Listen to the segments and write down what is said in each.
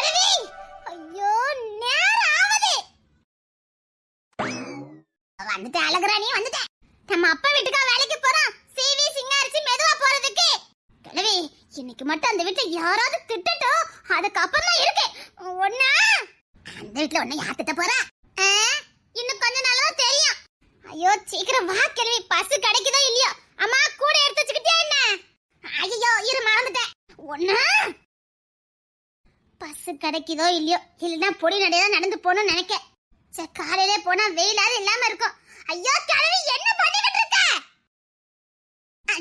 கிழவி, ஐயோ நேரம் ஆகுது. வந்துட்டேன் அழகுராணி, வந்துட்டேன். நம்ம அப்பா வீட்டுக்கா வேலைக்கு போறோம். சீவி சிங்காரிச்சு மெதுவா போறதுக்கு. கிழவி, இன்னைக்கு மட்டும் அந்த வீட்டுல யாராவது திட்டட்டும், அதுக்கப்புறம் தான் இருக்கு. ஒண்ணா அந்த வீட்டுல ஒண்ணு யார் திட்ட போறா? இன்னும் கொஞ்ச நாள் தான் தெரியும். ஐயோ சீக்கிரம் வா கிழவி, பஸ் கிடைக்குதோ இல்லையோ. அம்மா கூட எடுத்து வச்சுக்கிட்டே என்ன? ஐயோ இரு மறந்துட்டேன். ஒண்ணா பஸ் கிடைக்குதோ இல்லையோ, இல்லைன்னா பொடி நடையா நடந்து போகணும்னு நினைக்க. சரி காலையிலே போனா வெயிலாது இல்லாம இருக்கும். ஐயோ கிழவி என்ன பண்ணிக்கிட்டு இருக்க?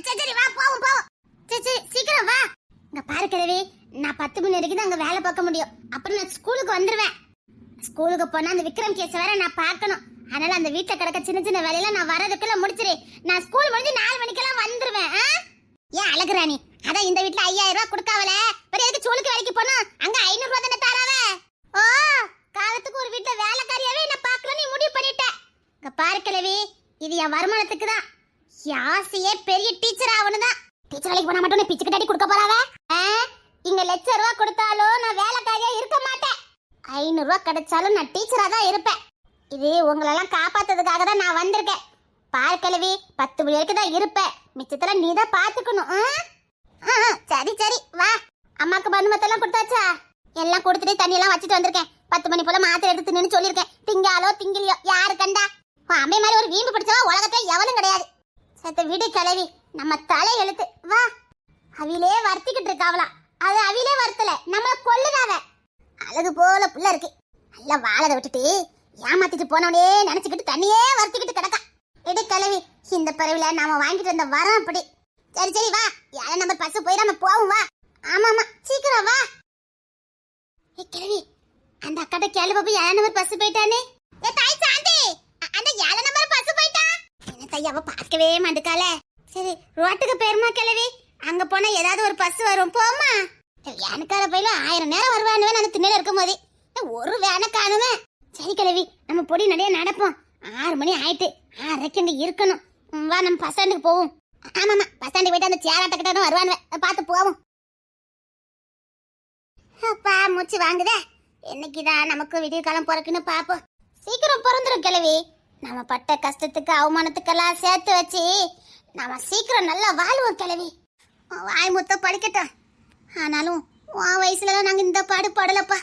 சரி வா போவோம் போவோம். சரி சீக்கிரம் வா. இங்க பாரு கிழவி, நான் 10 மணி வரைக்கும் தான் அங்க வேலை பார்க்க முடியும். அப்புறம் நான் ஸ்கூலுக்கு வந்துருவேன். ஸ்கூலுக்கு போனா அந்த விக்ரம் கேஸ் வேற நான் பார்க்கணும். அதனால அந்த வீட்டுல கிடக்க சின்ன சின்ன வேலையெல்லாம் நான் வரதுக்குள்ள முடிச்சிரு. நான் ஸ்கூல் முடிஞ்சு 4 மணிக்கெல்லாம் வந்துருவேன். ஏன் அழகுராணி, அதான் இந்த வீட்டுல 5000 ரூபாய் கொடுக்காவல, பெரிய எதுக்கு சோலுக்கு வேலைக்கு போனா அங்க 500 ரூபாய் தானே தராவ. ஓ காலத்துக்கு ஒரு வீட்டுல வேலைக்காரியாவே என்ன பார்க்கணும் நீ முடிவு பண்ணிட்ட. இங்க பாரு கிழவி, இது என் வருமானத்துக்கு தான். யாசியே பெரிய டீச்சர் ஆகணும் தான். டீச்சர் வேலைக்கு போனா மட்டும் பிச்சு கட்டி கொடுக்க போறாவ. இங்க லட்சம் ரூபாய் கொடுத்தாலும் நான் வேலைக்காரியா இருக்க மாட்டேன். 500 ரூபாய் கிடைச்சாலும் நான் டீச்சரா தான் இருப்பேன். இது உங்களெல்லாம் காப்பாத்துறதுக்காக தான் நான் வந்திருக்கேன். பாரு கிழவி, 10 மணி வரைக்கும் தான் இருப்பேன். மிச்சத்துல நீ தான் பாத்துக்கணும். சரி சரி வா. அம்மாக்கு பந்துமத்தெல்லாம் கொடுத்தாச்சா? எல்லாம் கொடுத்துட்டு தண்ணியெல்லாம் வச்சுட்டு வந்திருக்கேன். 10 மணி போல மாத்திரை எடுத்து தின்னு சொல்லியிருக்கேன். திங்காலோ திங்கிலியோ யாரு கண்டா? அம்மை மாதிரி ஒரு வீம்பு பிடிச்சவா உலகத்துல எவனும் கிடையாது. சத்த விடு கிழவி, நம்ம தலை எழுத்து. வா. அவிலே வருத்திக்கிட்டு இருக்காவலாம். அது அவிலே வருத்தல, நம்மள கொல்லுதாவ. அழகு போல புள்ள இருக்கு. நல்லா வாழதை விட்டுட்டு ஏமாத்திட்டு போனவனே நினைச்சுக்கிட்டு தண்ணியே வருத்திக்கிட்டு கிடக்கா. எடு கிழவி, இந்த பறவையில நாம வாங்கிட்டு வந்த வரோம் அப்படி. சரி சரி வா, 7 நம்பர் பஸ் போய் நம்ம போவோம் வா. ஆமா ஆமா சீக்கிரம் வா. கிழவி, அந்த அக்கட்ட கேள்வி போய் 7 நம்பர் பஸ் போயிட்டானே. ஏ தாய் சாந்தி, அந்த 7 நம்பர் பஸ் போயிட்டா. என்ன தாய் அவ பார்க்கவே மாட்டுக்கால. சரி ரோட்டுக்கு போயிருமா கிழவி, அங்க போனா ஏதாவது ஒரு பஸ் வரும் போமா. வேனுக்கார பையில 1000 நேரம் வருவானுவே. நான் திண்ணையில இருக்கும் போது ஒரு வேனை காணுமே. சரி கிழவி, நம்ம பொடி நடைய நடப்போம். 6 மணி ஆயிட்டு, 6:30 இருக்கணும். வா நம்ம பஸ் ஸ்டாண்டுக்கு போவோம். ஆமாமா பஸ் ஸ்டாண்டுக்கு போயிட்டு அந்த சேராட்டக்கிட்ட வருவானுவே, பார்த்து போவோம். அப்பா மூச்சு வாங்குதே. என்னைக்குதான் நமக்கு விடிய காலம் பிறக்குன்னு பாப்போம். சீக்கிரம் பிறந்துரும் கிழவி. நம்ம பட்ட கஷ்டத்துக்கு அவமானத்துக்கெல்லாம் சேர்த்து வச்சு நாம சீக்கிரம் நல்லா வாழ்வோம் கிழவி. வாய் முத்த படிக்கட்டும். ஆனாலும் உன் வயசுலலாம் நாங்க இந்த பாடு படலப்பா.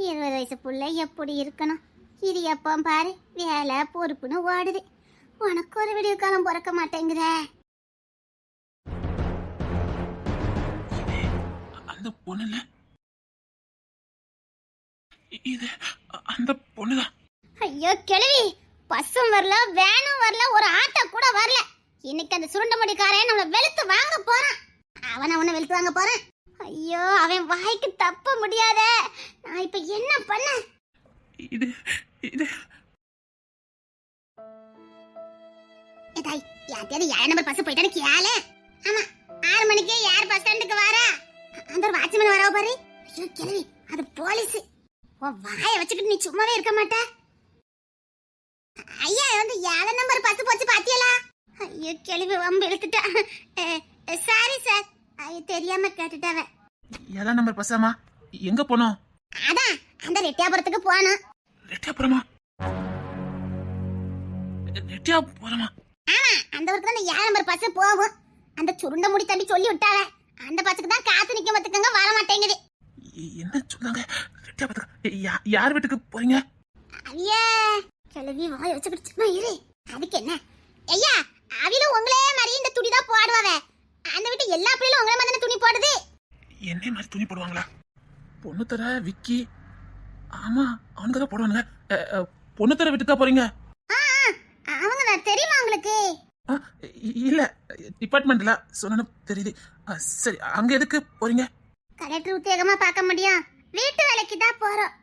20 வயசு புள்ள எப்படி இருக்கணும்? இது எப்போ பாரு வேலை பொறுப்புன்னு ஓடுது. உனக்கு ஒரு விடிய காலம் பிறக்க மாட்டேங்குற. அந்த பொண்ணுல இது அந்த பொண்ணுதான். ஐயோ கிழவி, பஸ்ஸும் வரல, வேனும் வரல, ஒரு ஆட்டோ கூட வரல. இன்னைக்கு அந்த சுருண்டமுடிக்காரன் நம்மள வெளுத்து வாங்க போறான். அவனை வெளுத்து வாங்க போறான். ஐயோ அவன் வாய்க்கு தப்ப முடியாத. நான் இப்ப என்ன பண்ண? இது இது ஏதாய் யாத்தியாவது 7 நம்பர் பஸ் போயிட்டானு கேளு. ஆமா 6 மணிக்கு யார் பஸ் ஸ்டாண்டுக்கு வரா? அந்த வாட்ச்மேன் வரவ பாரு. ஐயோ கிழவி, அது போலீஸ். உன் வாயை வச்சுக்கிட்டு நீ சும்மாவே இருக்க மாட்ட. ஐயா வந்து 7 நம்பர் பஸ் போச்சு பாத்தியலா? ஐயோ கிழவி வம்பு எடுத்துட்டா. சாரி சார், ஐயோ தெரியாம கேட்டுட்டவ. 7 நம்பர் பஸ்ஸாமா? எங்க போனோம்? அதான் அந்த ரெட்டியாபுரத்துக்கு போனோம். ரெட்டியாபுரமா? ரெட்டியாபுரமா? ஆமா அந்த ஊருக்கு தான் 7 நம்பர் பஸ் போகும். அந்த சுருண்ட முடி தம்பி சொல்லி விட்டாவ. அந்த பஸ்ஸுக்கு தான் காத்து நிக்க மத்துக்கங்க வர மாட்டேங்குது. என்ன சொன்னாங்க? ரெட்டியாபுரத்துக்கு யார் வீட்டுக்கு போறீங்க? ஐயா கிழவி வாய் வச்சுக்கிட்டு சும்மா இரு. அதுக்கு என்ன ஐயா, அவிலும் உங்களே மாதிரி இந்த துணி தான் போடுவாவே. அந்த வீட்டு எல்லா பிள்ளைகளும் உங்களே மாதிரி துணி போடுது. என்ன மாதிரி துணி போடுவாங்களா? பொண்ணு தர விக்கி. ஆமா அவனுக்கு தான் போடுவானுங்க. பொண்ணு தர வீட்டுக்கு தான் போறீங்க? அவங்க தான் தெரியுமா உங்களுக்கு? இல்ல டிபார்ட்மெண்ட்ல சொன்னு தெரியுது. சரி அங்க எதுக்கு போறீங்க? கலெக்டர் உத்தியோகமா பார்க்க முடியும். வீட்டு வேலைக்கு தான் போறோம்.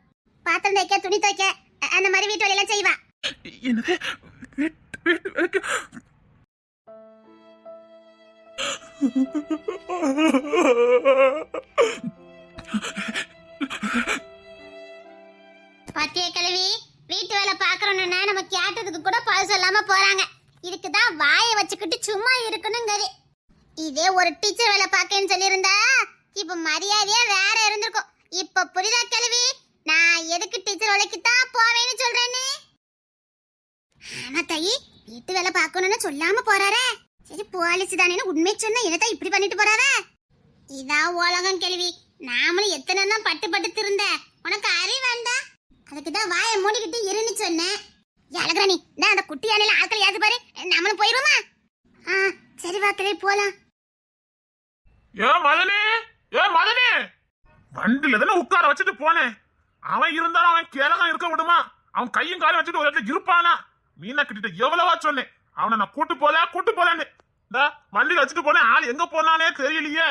பாத்திரம் தைக்க, துணி துவைக்க, அந்த மாதிரி வீட்டு வேலையெல்லாம் செய்வா. என்னது வீட்டு வேலைக்கு? பாத்திய கிழவி, வீட்டு வேலை பாக்குறோம்னா நம்ம கேட்டதுக்கு கூட பதில் சொல்லாம போறாங்க. இதுக்குதான் வாயை வச்சுக்கிட்டு சும்மா இருக்கணுங்கிறது. இதே ஒரு டீச்சர் வேலை பாக்கன்னு சொல்லியிருந்தா இப்ப மரியாதையா வேற இருந்திருக்கும். இப்ப புரியுதா கிழவி? நான் எதுக்கு டீச்சர் வேலைக்கு தான் போவேன்னு சொல்றேன்னு. ஆமா தாயி, வீட்டு வேலை பார்க்கணும்னு சொல்லாம போறாரே. சரி போலீஸ் தானே உண்மை சொன்னா என்னதான் இப்படி பண்ணிட்டு போறாரே. இதான் உலகம் கிழவி. நாமளும் எத்தனை தான் பட்டு பட்டு திருந்த. உனக்கு அறிவு வேண்டாம். அதுக்குதான் வாயை மூடிக்கிட்டு இருன்னு சொன்னேன். அழகராணி, நான் அந்த குட்டி யானையில ஆட்கள் ஏது பாரு. நம்மளும் போயிருவோமா? சரி வா கிளவி போலாம். ஏ மதனே, ஏ மதனே, வண்டில தானே உட்கார வச்சுட்டு போனேன். அவன் இருந்தாலும் அவன் கிழகம் இருக்க விடுமா? அவன் கையும் காலையும் வச்சுட்டு ஒரு இடத்துல இருப்பானா? மீனா கிட்ட எவ்வளவா சொன்னேன் அவனை நான் கூட்டு போலான்னு. இந்த வண்டியில வச்சுட்டு போனேன். ஆள் எங்க போனானே தெரியலையே.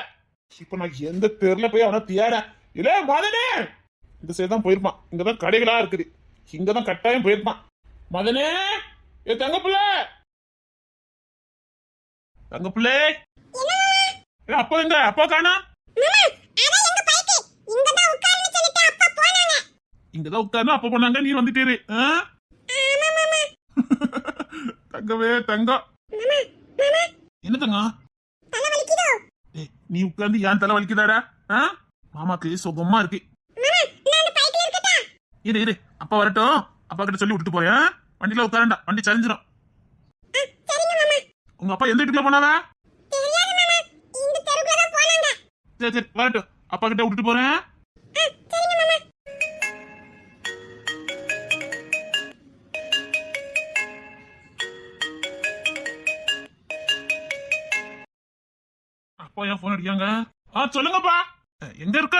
இப்ப நான் எந்த தெருல போய் அவனை தேட? இல்ல மதனே, இந்த சைடு தான் போயிருப்பான். இங்கதான் கடைகளா இருக்குது. இங்கதான் கட்டாயம் போயிருப்பான். மதனே, ஏ தங்கப்பிள்ளை, தங்கப்பிள்ளை, அப்பா எங்க? அப்பா காணா? இங்கதான் உட்கார்ந்து அப்ப போனாங்க. நீ வந்துட்டீரு. தங்கவே தங்கம். என்ன தங்கம்? நீ உட்கார்ந்து ஏன் தலை வலிக்குதாடா? மாமாக்கு சுகமா இருக்கு. இரு இரு, அப்பா வரட்டும். அப்பா கிட்ட சொல்லி விட்டுட்டு போறேன். வண்டியில உட்காரண்டா, வண்டி சரிஞ்சிடும். உங்க அப்பா எந்த வீட்டுக்குள்ள போனாவா? சரி சரி வரட்டும், அப்பா கிட்ட விட்டுட்டு போறேன். அப்பா ஏன் போன் அடிக்காங்க? சொல்லுங்கப்பா, எங்க இருக்க?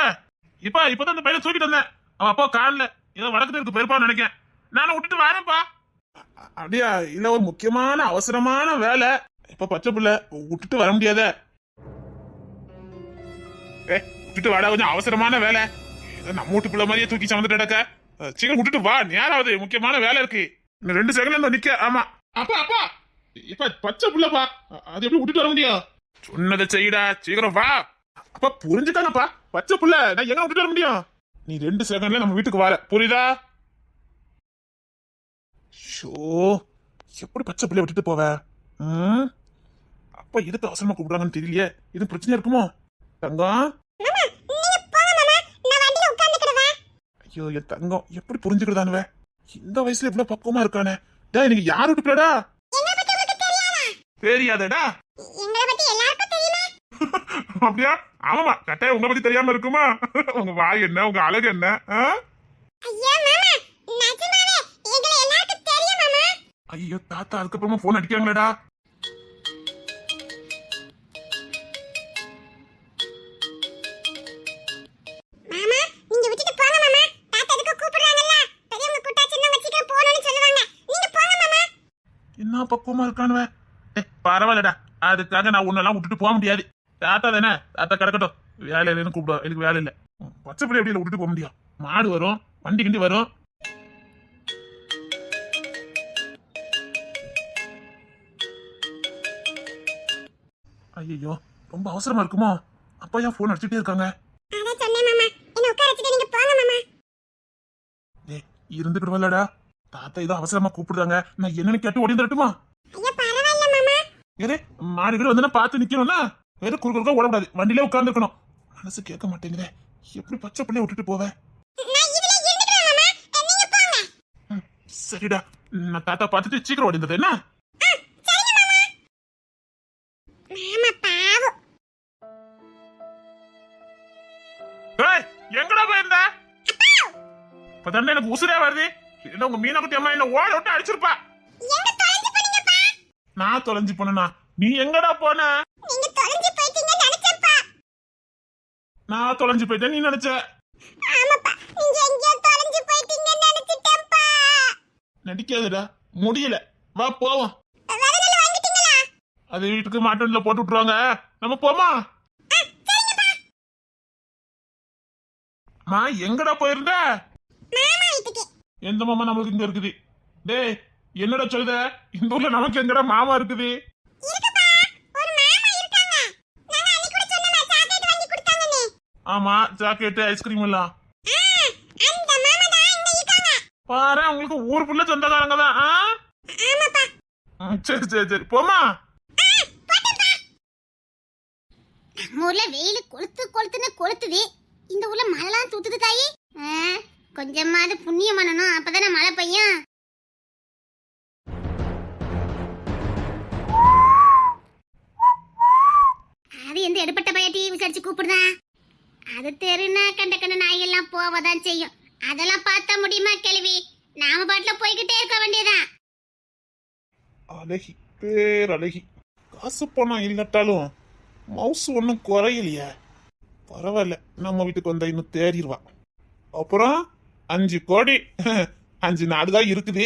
இப்பதான் அந்த பையனை தூக்கிட்டு வந்தேன். அவன் அப்பா காலில் ஏதோ வடக்கு இருக்கு போயிருப்பான்னு நினைக்கேன். நானும் விட்டுட்டு வரேன்ப்பா. அப்படியா? இல்ல ஒரு முக்கியமான அவசரமான வேலை. இப்ப பச்சை பிள்ளை விட்டுட்டு வர முடியாத. விட்டுட்டு வாடா, கொஞ்சம் அவசரமான வேலை. நம்ம வீட்டு பிள்ளை மாதிரியே தூக்கி சமந்துட்டு கிடக்க. சீக்கிரம் விட்டுட்டு வா, நேராவது முக்கியமான வேலை இருக்கு. இன்னும் 2 செகண்ட்ல நிக்க. ஆமா அப்பா அப்பா, இப்ப பச்சை பிள்ளைப்பா, அது எப்படி விட்டுட்டு வர முடியும்? சொன்னதை செய்யடா, சீக்கிரம் வா. அப்பா புரிஞ்சுக்கானப்பா, பச்சை பிள்ளை நான் எங்க விட்டுட்டு வர முடியும்? நீ 2 செகண்ட்ல நம்ம வீட்டுக்கு வர, புரியுதா? ஷோ, எப்படி பச்சை பிள்ளைய விட்டுட்டு போவ? அப்பா எதுக்கு அவசரமா கூப்பிடுறாங்கன்னு தெரியலையே. இது பிரச்சனை இருக்குமோ? தங்கம், ஐயோ என் தங்கம் எப்படி புரிஞ்சுக்கிறதானுவ? இந்த வயசுல இவ்வளவு பக்குவமா இருக்கானே. டா, எனக்கு யாரு விட்டுடா? தெரியாதடா. அப்படியா? ஆமாமா, கட்டாயம் உங்க பத்தி தெரியாம இருக்குமா? உங்க வாய் என்ன, உங்க அழகு என்ன? ஐயோ தாத்தா, அதுக்கப்புறமா போன் அடிக்காங்களேடா. என்ன பக்குவமா இருக்கானுவ? பரவாயில்லடா, அதுக்காக நான் உன்னெல்லாம் விட்டுட்டு போக முடியாது. தாத்தா தானே, தாத்தா கிடக்கட்டும். வேலை இல்லைன்னு கூப்பிடுவோம், எனக்கு வேலை இல்லை. பச்சை பிள்ளை எப்படி விட்டுட்டு போக முடியும்? மாடு வரும், வண்டி கிண்டி வரும். ஐயோ ரொம்ப அவசரமா இருக்குமோ? அப்பா ஏன் போன் அடிச்சுட்டே இருக்காங்க? இருந்துக்கிடுவல்லடா, தாத்தா ஏதோ அவசரமா கூப்பிடுறாங்க. நான் என்னன்னு கேட்டு ஓடி வந்துடட்டுமா? ஏதே மாடுகள் வந்து பார்த்து நிக்கணும்னா வேற குறுக்க ஓடக்கூடாது, வண்டியில உட்கார்ந்து இருக்கணும். மனசு கேட்க மாட்டேங்குதே, எப்படி பச்சை பிள்ளைய விட்டுட்டு போவேன்? சரிடா, நான் தாத்தா பார்த்துட்டு சீக்கிரம் ஓடிந்தது என்ன? எங்கடா போயிருந்த? இப்பதான் எனக்கு உசுரே வருது. என்ன உங்க மீனா குட்டி அம்மா என்ன ஓட விட்டு அடிச்சிருப்பா. நான் தொலைஞ்சு போனா? நீ எங்கடா போன? நான் தொலைஞ்சு போயிட்டேன் நீ நினைச்ச? நடிக்காதடா, முடியல, வா போவோம். அது வீட்டுக்கு மாட்டோன்ல போட்டு விட்டுருவாங்க, நம்ம போமா? மா எங்கடா போயிருந்த? எந்த மாமா நம்மளுக்கு இங்க இருக்குது? டேய் என்னடா சொல்லுத? இந்த ஊர்ல நமக்கு எங்கடா மாமா இருக்குது? ஆமா, சாக்லேட் ஐஸ்கிரீம் எல்லாம் பாரு, உங்களுக்கு ஊர் ஃபுல்லா சொந்தக்காரங்க தான். சரி சரி சரி போமா. நம்ம ஊர்ல வெயில் கொளுத்துன்னு கொளுத்துது. இந்த ஊர்ல மழைலாம் ஊத்துது தாயி. கொஞ்சமாவது புண்ணியம் பண்ணணும், அப்பதானே மழை பெய்யும். அது எந்த எடுப்பட்ட பைய டிவி விசாரிச்சு கூப்பிடுதான். அது தெருனா கண்ட கண்ட நாயெல்லாம் போவதான் செய்யும். அதெல்லாம் பார்த்தா முடியுமா கேள்வி? நாம பாட்டுல போய்கிட்டே இருக்க வேண்டியதான். அழகி பேரழகி. காசு பணம் இல்லட்டாலும் மவுஸ் ஒன்றும் குறையிலையே. பரவாயில்ல, நம்ம வீட்டுக்கு வந்தா இன்னும் தேறிடுவா. அப்புறம் 5 கோடி 5 நாடுதான் இருக்குது.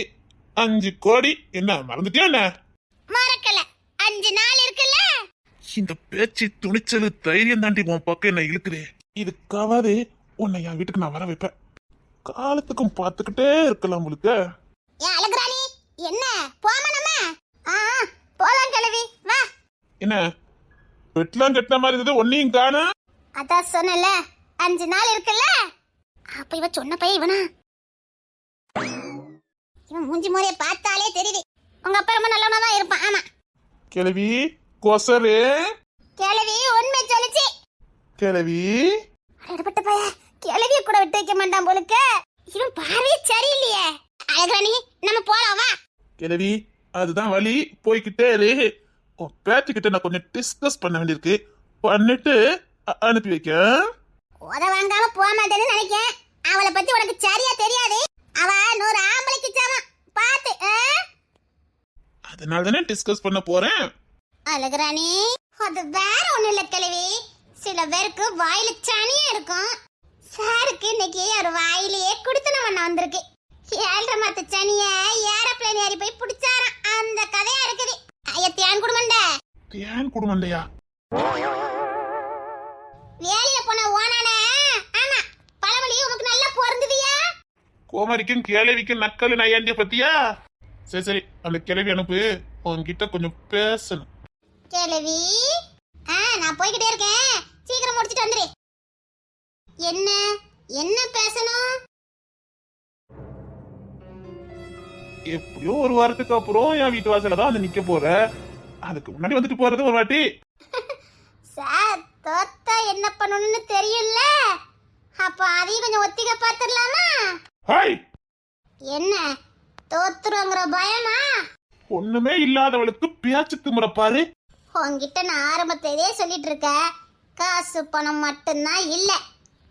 5 கோடி என்ன மறந்துட்டியா என்ன? மறக்கல, 5 நாள் இருக்குல்ல. இந்த பேச்சு துணிச்சலு தைரியம் தாண்டி உன் பக்கம் என்ன இழுக்குதே. இதுக்காவது உன்னை என் வீட்டுக்கு நான் வர வைப்பேன். காலத்துக்கும் பார்த்துக்கிட்டே இருக்கலாம் உங்களுக்கு. ஏன் அழகுராணி, என்ன போமா நம்ம? போலாம் கிழவி, வா. என்ன பெட்லாம் கட்டின மாதிரி இருந்தது, ஒன்னையும் காணு. அதான் சொன்னல, 5 நாள் இருக்குல்ல. அப்ப இவ சொன்ன பையன் இவனா? இவன் மூஞ்சி முறைய பார்த்தாலே தெரியுது. உங்க அப்பா ரொம்ப நல்லவனா தான் இருப்பான். ஆமா கிழவி கொசரு. கிழவி உண்மை சொல்லுச்சு. கிழவி அடப்பட்ட பைய கிழவிய கூட விட்டு வைக்க மாட்டான் போலுக்க. இவன் பார்வையே சரியில்லையே. அழகுராணி, நம்ம போலாம் வா. கிழவி அதுதான் வழி, போய்கிட்டே இரு. உன் பேச்சுக்கிட்ட நான் கொஞ்சம் டிஸ்கஸ் பண்ண வேண்டியிருக்கு, பண்ணிட்டு அனுப்பி வைக்க. உத வாங்காம போக மாட்டேன்னு நினைக்கேன். அவளை பத்தி உனக்கு சரியா தெரியாது. அவ 100 ஆம்பளைக்கு சமம் பாத்து. அதனால தானே டிஸ்கஸ் பண்ண போறேன். அழகுராணி, அது வேற ஒண்ணு இல்ல கிழவி. சில பேருக்கு வாயில சனியா இருக்கும். சாருக்கு இன்னைக்கு ஒரு வாயிலேயே குடுத்தன பண்ண வந்திருக்கு. 7.5 மாத்த சனிய ஏரோப்ளேன் ஏறி போய் பிடிச்சாராம். அந்த கதையா இருக்குது. ஐயத்தியான் குடும்பண்ட. தியான் குடும்பண்டையா? வேலையில போன ஓனானே. ஆமா, பழமொழி உனக்கு நல்லா பொருந்துதியா? கோமரிக்கும் கிழவிக்கும் நக்கல் நையாண்டிய பத்தியா? சரி சரி, அந்த கிழவி அனுப்பு, உன்கிட்ட கொஞ்சம் பேசணும். கிழவி, நான் போய்கிட்டே இருக்கேன். சீக்கிரம் முடிச்சிட்டு வந்துரு. என்ன என்ன பேசணும்? எப்படியோ ஒரு வாரத்துக்கு அப்புறம் என் வீட்டு வாசல தான் வந்து நிக்க போற. அதுக்கு முன்னாடி வந்துட்டு போறது ஒரு வாட்டி. சார், தோத்தா என்ன பண்ணணும்னு தெரியும்ல. அப்ப அதையும் கொஞ்சம் ஒத்திக பாத்துடலாமா? ஹாய், என்ன தோத்துருங்கிற பயமா? ஒண்ணுமே இல்லாதவளுக்கு பேச்சு திமுற பாரு. உன்கிட்ட நான் ஆரம்பத்திலே சொல்லிட்டு இருக்க, காசு பணம் மட்டும்தான் இல்ல,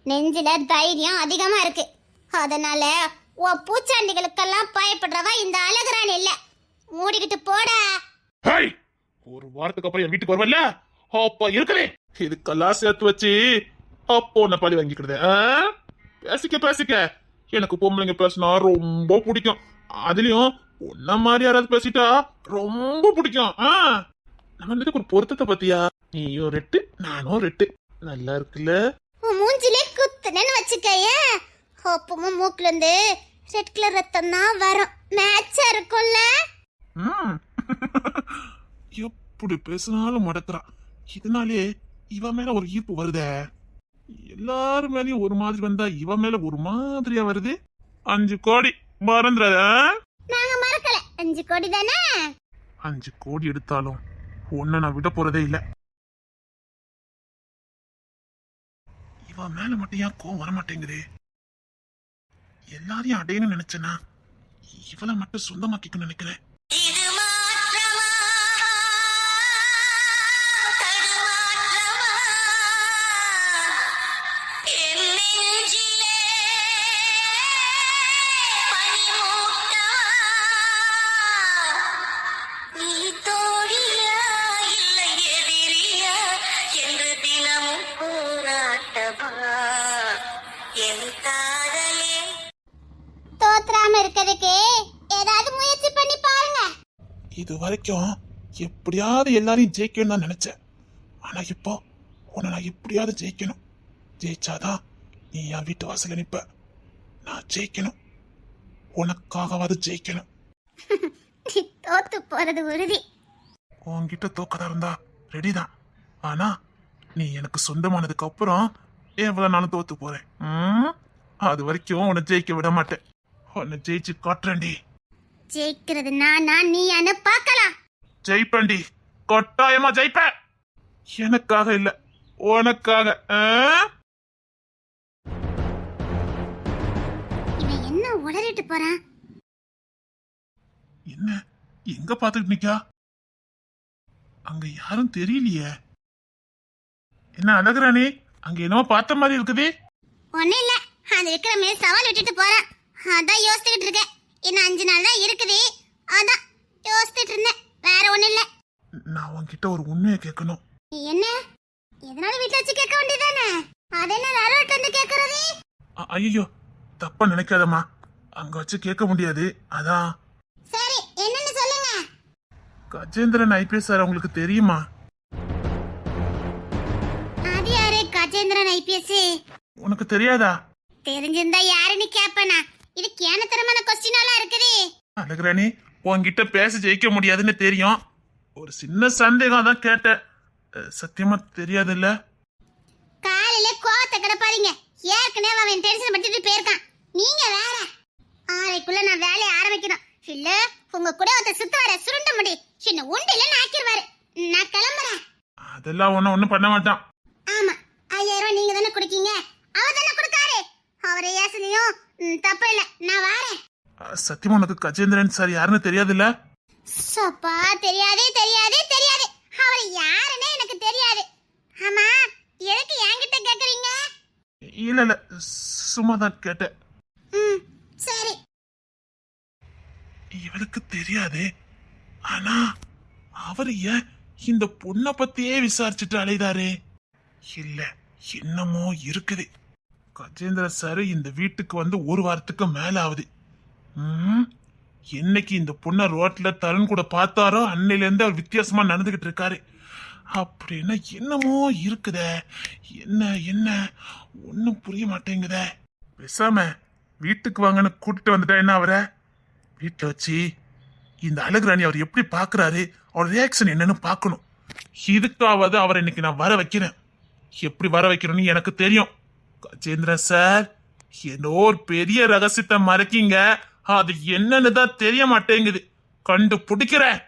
நெஞ்சில தைரியம் அதிகமா இருக்கு. அதனால உன் பூச்சாண்டிகளுக்கெல்லாம் பயப்படுறவா இந்த அழகுராணி இல்ல. மூடிக்கிட்டு போட. ஹாய், ஒரு வாரத்துக்கு அப்புறம் என் வீட்டுக்கு வருவல்ல, அப்ப இருக்குதே இதுக்கெல்லாம் சேர்த்து வச்சு அப்போ நான் பழி வாங்கிக்கிறது. பேசிக்க பேசிக்க, எனக்கு பொம்பளைங்க பேசினா ரொம்ப பிடிக்கும். அதுலயும் உன்ன மாதிரி யாராவது பேசிட்டா ரொம்ப பிடிக்கும். நம்ம வீட்டுக்கு ஒரு பொருத்தத்தை பத்தியா? நீயும் ரெட்டு நானும் ரெட்டு, நல்லா இருக்குல்ல? மூஞ்சிலே குத்துனேன்னு வச்சுக்கைய, அப்பவும் மூக்குல இருந்து ரெட் கலர் ரத்தம் தான் வரும். மேட்சா இருக்கும்ல. எப்படி பேசினாலும் முடக்குறான். இதனாலே இவ மேல ஒரு ஈர்ப்பு வருதே. எல்லாரும் மேலயும் ஒரு மாதிரி வந்தா இவ மேல ஒரு மாதிரியா வருது. 5 கோடி மறந்துடாத. நாங்க மறக்கல. 5 கோடி தானே? 5 கோடி எடுத்தாலும் உன்னை நான் விட போறதே இல்ல. இவ மேல மட்டும் ஏன் கோவம் வர மாட்டேங்குது? எல்லாரையும் அடையணும்னு நினைச்சேன்னா இவளை மட்டும் சொந்தமாக்கிக்க நினைக்கிறேன். தோத்துறாம இருக்கிறதுக்கு ஏதாவது முயற்சி பண்ணி பாருங்க. இது வரைக்கும் எப்படியாவது எல்லாரையும் ஜெயிக்கணும் தான் நினைச்சேன். ஆனா இப்போ உன்னை நான் எப்படியாவது ஜெயிக்கணும். ஜெயிச்சாதான் நீ என் வீட்டு வாசல நிப்ப. நான் ஜெயிக்கணும், உனக்காகவாது ஜெயிக்கணும். தோத்து போறது உறுதி. உன்கிட்ட தோக்கதா இருந்தா ரெடிதான். ஆனா நீ எனக்கு சொந்தமானதுக்கு அப்புறம் எவ்வளவு நானும் தோத்து போறேன். அது வரைக்கும் உன்னை ஜெயிக்க விட மாட்டேன். உன்னை ஜெயிச்சு காட்டுறேன்டி. ஜெயிக்கிறது நானா நீயான்னு பார்க்கலாம். ஜெயிப்பேன்டி, கட்டாயமா ஜெயிப்பேன். எனக்காக இல்ல, உனக்காக. உளறிட்டு போறான்? என்ன எங்க பாத்துட்டு நிக்கா? அங்க யாரும் தெரியலையே. என்ன அழகுராணி, அங்க என்னவோ பார்த்த மாதிரி இருக்குது. ஒண்ணும் இல்ல, அந்த விக்ரமே சவால் விட்டுட்டு போறான். அதான் யோசிச்சுட்டு இருக்கேன். இன்னும் 5 நாள் தான் இருக்குது. அதான் யோசிச்சுட்டு இருந்தேன், வேற ஒண்ணும் இல்ல. நான் உன்கிட்ட ஒரு உண்மையை கேட்கணும். என்ன? எதனால வீட்டுல வச்சு கேட்க வேண்டியதானே? அது என்ன நடுவுல வந்து கேக்குறது? ஐயோ, தப்பா நினைக்காதம்மா. அங்க வச்சு கேட்க முடியாது, அதான். சரி, என்னன்னு சொல்லுங்க. கஜேந்திரன் ஐபிஎஸ் சார் உங்களுக்கு தெரியுமா? அது யாரு கஜேந்திரன் ஐபிஎஸ்? உனக்கு தெரியாதா? தெரிஞ்சிருந்தா யாருன்னு கேப்பனா? இது கேனத்தரமான கொஸ்டினாலா இருக்குது. அழகுராணி, உன்கிட்ட பேச ஜெயிக்க முடியாதுன்னு தெரியும். ஒரு சின்ன சந்தேகம் தான் கேட்டேன். சத்தியமா தெரியாதுல்ல? காலையில கோவத்தை கிடப்பாதீங்க. ஏற்கனவே அவன் டென்ஷன் படுத்திட்டு போயிருக்கான். நீங்க வேற 6:00க்குள்ள நான் வேலையை ஆரம்பிக்கணும். இல்ல உங்க கூட ஒருத்த சுத்த வர சுருண்ட முடி என்ன உண்டில ஆக்கிடுவாரு. நான் கிளம்புறேன். அதெல்லாம் ஒண்ணும் பண்ண மாட்டான். ஆமா, 5000 நீங்க தானே குடுக்கீங்க, அவர் தானே கொடுக்காரு. அவரை ஏசனையும் தப்பு இல்ல, நான் வரேன். சத்தியமா உனக்கு கஜேந்திரன் சார் யாருன்னு தெரியாதுல்ல? சப்பா, தெரியாதே தெரியாதே தெரியாது. அவர் யாருன்னே எனக்கு தெரியாது. ஆமா, எதுக்கு என்கிட்ட கேக்குறீங்க? இல்ல சும்மா தான் கேட்டேன். சரி. இவளுக்கு தெரியாது, ஆனா அவர் ஏன் இந்த பொண்ணை பத்தியே விசாரிச்சுட்டு அலைதாரு? இல்ல, என்னமோ இருக்குது. கஜேந்திர சார் இந்த வீட்டுக்கு வந்து 1 வாரத்துக்கு மேல ஆகுது. என்னைக்கு இந்த பொண்ணை ரோட்ல தருண் கூட பார்த்தாரோ அன்னையில இருந்து அவர் வித்தியாசமா நடந்துகிட்டு இருக்காரு. அப்படின்னா என்னமோ இருக்குதே. என்ன என்ன ஒன்னும் புரிய மாட்டேங்குதே. பேசாம வீட்டுக்கு வாங்கன்னு கூட்டிட்டு வந்துட்டா என்ன? அவரை வீட்டுல வச்சு இந்த அழகுராணி அவர் எப்படி பாக்குறாரு, அவர் ரியாக்ஷன் என்னன்னு பார்க்கணும். இதுக்காவது அவரை இன்னைக்கு நான் வர வைக்கிறேன். எப்படி வர வைக்கிறேன்னு எனக்கு தெரியும். கஜேந்திரன் சார், ஏதோ ஒரு பெரிய ரகசியத்தை மறைக்கீங்க. அது என்னன்னு தான் தெரிய மாட்டேங்குது. கண்டுபிடிக்கிறேன்.